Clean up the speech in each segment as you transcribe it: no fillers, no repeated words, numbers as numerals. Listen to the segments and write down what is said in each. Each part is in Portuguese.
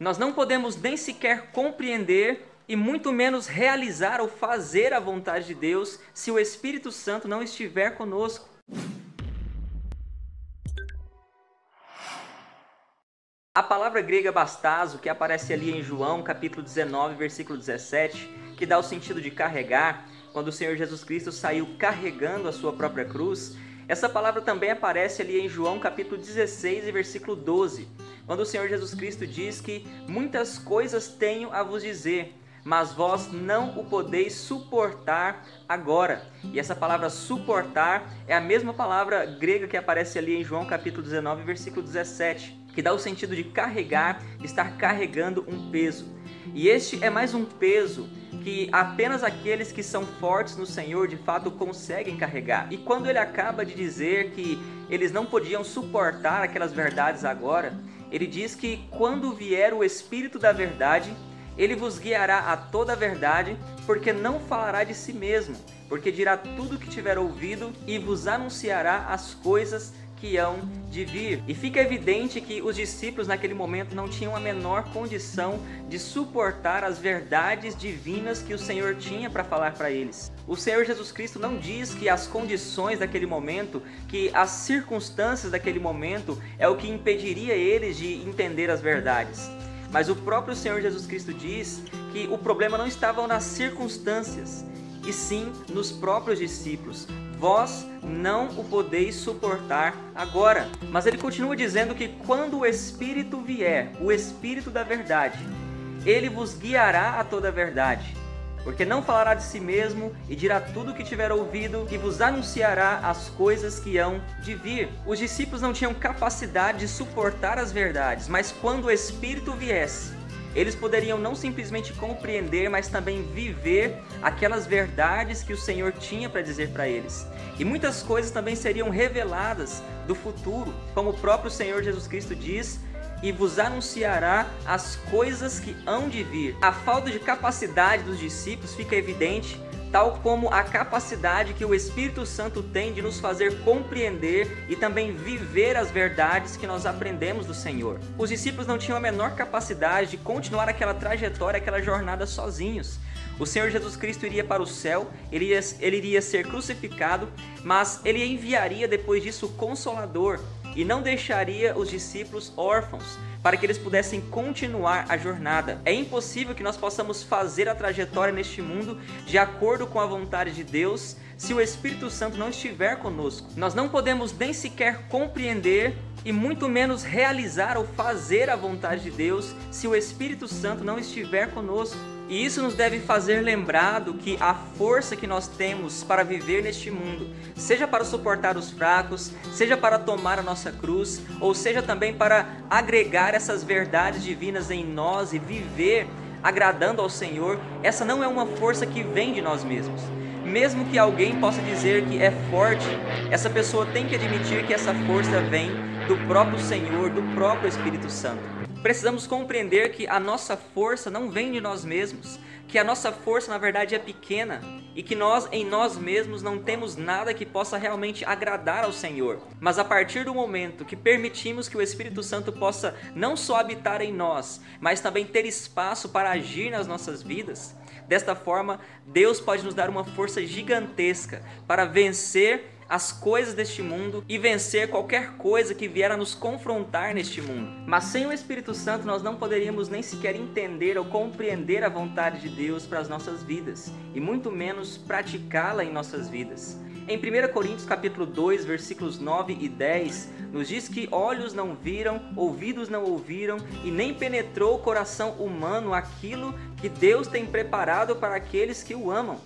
Nós não podemos nem sequer compreender e muito menos realizar ou fazer a vontade de Deus se o Espírito Santo não estiver conosco. A palavra grega bastazo, que aparece ali em João, capítulo 19, versículo 17, que dá o sentido de carregar, quando o Senhor Jesus Cristo saiu carregando a sua própria cruz, essa palavra também aparece ali em João, capítulo 16, versículo 12, quando o Senhor Jesus Cristo diz que muitas coisas tenho a vos dizer, mas vós não o podeis suportar agora. E essa palavra suportar é a mesma palavra grega que aparece ali em João capítulo 19, versículo 17, que dá o sentido de carregar, estar carregando um peso. E este é mais um peso que apenas aqueles que são fortes no Senhor de fato conseguem carregar. E quando ele acaba de dizer que eles não podiam suportar aquelas verdades agora, ele diz que quando vier o Espírito da verdade, ele vos guiará a toda a verdade, porque não falará de si mesmo, porque dirá tudo o que tiver ouvido e vos anunciará as coisas que hão de vir. E fica evidente que os discípulos naquele momento não tinham a menor condição de suportar as verdades divinas que o Senhor tinha para falar para eles. O Senhor Jesus Cristo não diz que as condições daquele momento, que as circunstâncias daquele momento é o que impediria eles de entender as verdades. Mas o próprio Senhor Jesus Cristo diz que o problema não estava nas circunstâncias, e sim nos próprios discípulos. Vós não o podeis suportar agora. Mas ele continua dizendo que quando o Espírito vier, o Espírito da verdade, ele vos guiará a toda a verdade. Porque não falará de si mesmo e dirá tudo o que tiver ouvido e vos anunciará as coisas que hão de vir. Os discípulos não tinham capacidade de suportar as verdades, mas quando o Espírito viesse, eles poderiam não simplesmente compreender, mas também viver aquelas verdades que o Senhor tinha para dizer para eles. E muitas coisas também seriam reveladas do futuro, como o próprio Senhor Jesus Cristo diz, e vos anunciará as coisas que hão de vir. A falta de capacidade dos discípulos fica evidente, tal como a capacidade que o Espírito Santo tem de nos fazer compreender e também viver as verdades que nós aprendemos do Senhor. Os discípulos não tinham a menor capacidade de continuar aquela trajetória, aquela jornada sozinhos. O Senhor Jesus Cristo iria para o céu, ele iria ser crucificado, mas ele enviaria depois disso o Consolador, e não deixaria os discípulos órfãos, para que eles pudessem continuar a jornada. É impossível que nós possamos fazer a trajetória neste mundo de acordo com a vontade de Deus, se o Espírito Santo não estiver conosco. Nós não podemos nem sequer compreender e muito menos realizar ou fazer a vontade de Deus, se o Espírito Santo não estiver conosco. E isso nos deve fazer lembrado que a força que nós temos para viver neste mundo, seja para suportar os fracos, seja para tomar a nossa cruz, ou seja também para agregar essas verdades divinas em nós e viver agradando ao Senhor, essa não é uma força que vem de nós mesmos. Mesmo que alguém possa dizer que é forte, essa pessoa tem que admitir que essa força vem do próprio Senhor, do próprio Espírito Santo. Precisamos compreender que a nossa força não vem de nós mesmos, que a nossa força na verdade é pequena e que nós em nós mesmos não temos nada que possa realmente agradar ao Senhor. Mas a partir do momento que permitimos que o Espírito Santo possa não só habitar em nós, mas também ter espaço para agir nas nossas vidas, desta forma Deus pode nos dar uma força gigantesca para vencer as coisas deste mundo e vencer qualquer coisa que vier a nos confrontar neste mundo. Mas sem o Espírito Santo nós não poderíamos nem sequer entender ou compreender a vontade de Deus para as nossas vidas, e muito menos praticá-la em nossas vidas. Em 1 Coríntios capítulo 2, versículos 9 e 10, nos diz que olhos não viram, ouvidos não ouviram e nem penetrou o coração humano aquilo que Deus tem preparado para aqueles que o amam.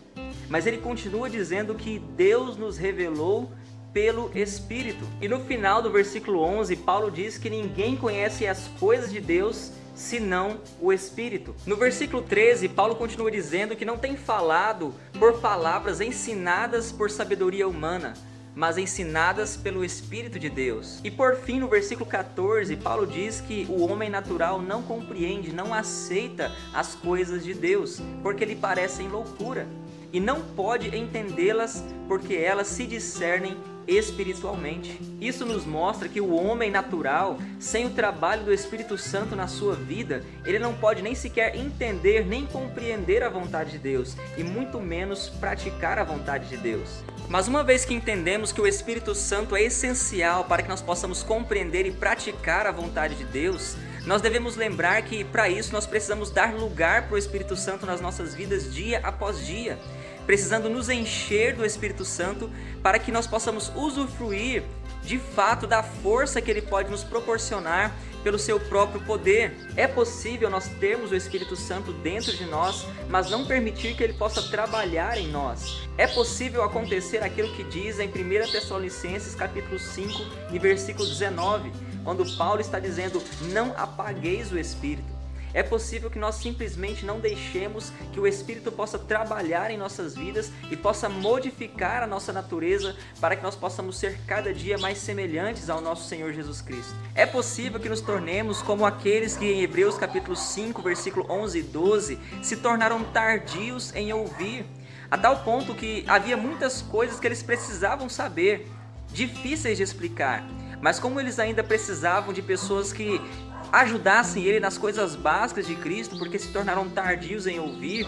Mas ele continua dizendo que Deus nos revelou pelo Espírito. E no final do versículo 11, Paulo diz que ninguém conhece as coisas de Deus senão o Espírito. No versículo 13, Paulo continua dizendo que não tem falado por palavras ensinadas por sabedoria humana, mas ensinadas pelo Espírito de Deus. E por fim, no versículo 14, Paulo diz que o homem natural não compreende, não aceita as coisas de Deus, porque lhe parecem loucura, e não pode entendê-las porque elas se discernem espiritualmente. Isso nos mostra que o homem natural, sem o trabalho do Espírito Santo na sua vida, ele não pode nem sequer entender nem compreender a vontade de Deus, e muito menos praticar a vontade de Deus. Mas uma vez que entendemos que o Espírito Santo é essencial para que nós possamos compreender e praticar a vontade de Deus, nós devemos lembrar que para isso nós precisamos dar lugar para o Espírito Santo nas nossas vidas dia após dia, precisando nos encher do Espírito Santo para que nós possamos usufruir de fato da força que ele pode nos proporcionar pelo seu próprio poder. É possível nós termos o Espírito Santo dentro de nós, mas não permitir que ele possa trabalhar em nós. É possível acontecer aquilo que diz em 1 Tessalonicenses capítulo 5 e versículo 19, quando Paulo está dizendo: não apagueis o Espírito. É possível que nós simplesmente não deixemos que o Espírito possa trabalhar em nossas vidas e possa modificar a nossa natureza para que nós possamos ser cada dia mais semelhantes ao nosso Senhor Jesus Cristo. É possível que nos tornemos como aqueles que em Hebreus capítulo 5, versículo 11 e 12 se tornaram tardios em ouvir, a tal ponto que havia muitas coisas que eles precisavam saber, difíceis de explicar, mas como eles ainda precisavam de pessoas que ajudassem ele nas coisas básicas de Cristo, porque se tornaram tardios em ouvir,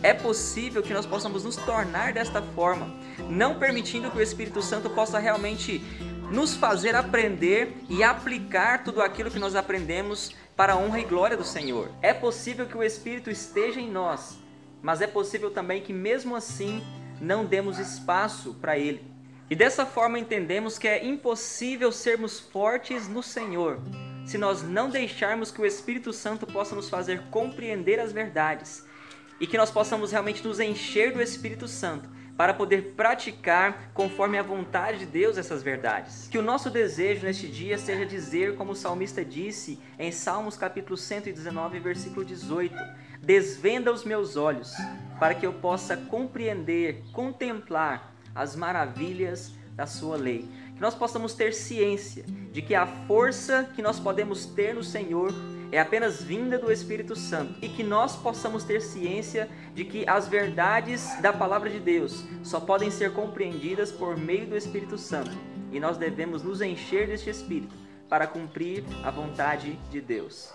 é possível que nós possamos nos tornar desta forma, não permitindo que o Espírito Santo possa realmente nos fazer aprender e aplicar tudo aquilo que nós aprendemos para a honra e glória do Senhor. É possível que o Espírito esteja em nós, mas é possível também que mesmo assim não demos espaço para ele. E dessa forma entendemos que é impossível sermos fortes no Senhor se nós não deixarmos que o Espírito Santo possa nos fazer compreender as verdades e que nós possamos realmente nos encher do Espírito Santo para poder praticar conforme a vontade de Deus essas verdades. Que o nosso desejo neste dia seja dizer, como o salmista disse em Salmos capítulo 119, versículo 18: desvenda os meus olhos para que eu possa compreender, contemplar as maravilhas da sua lei. Que nós possamos ter ciência de que a força que nós podemos ter no Senhor é apenas vinda do Espírito Santo, e que nós possamos ter ciência de que as verdades da palavra de Deus só podem ser compreendidas por meio do Espírito Santo, e nós devemos nos encher deste Espírito para cumprir a vontade de Deus.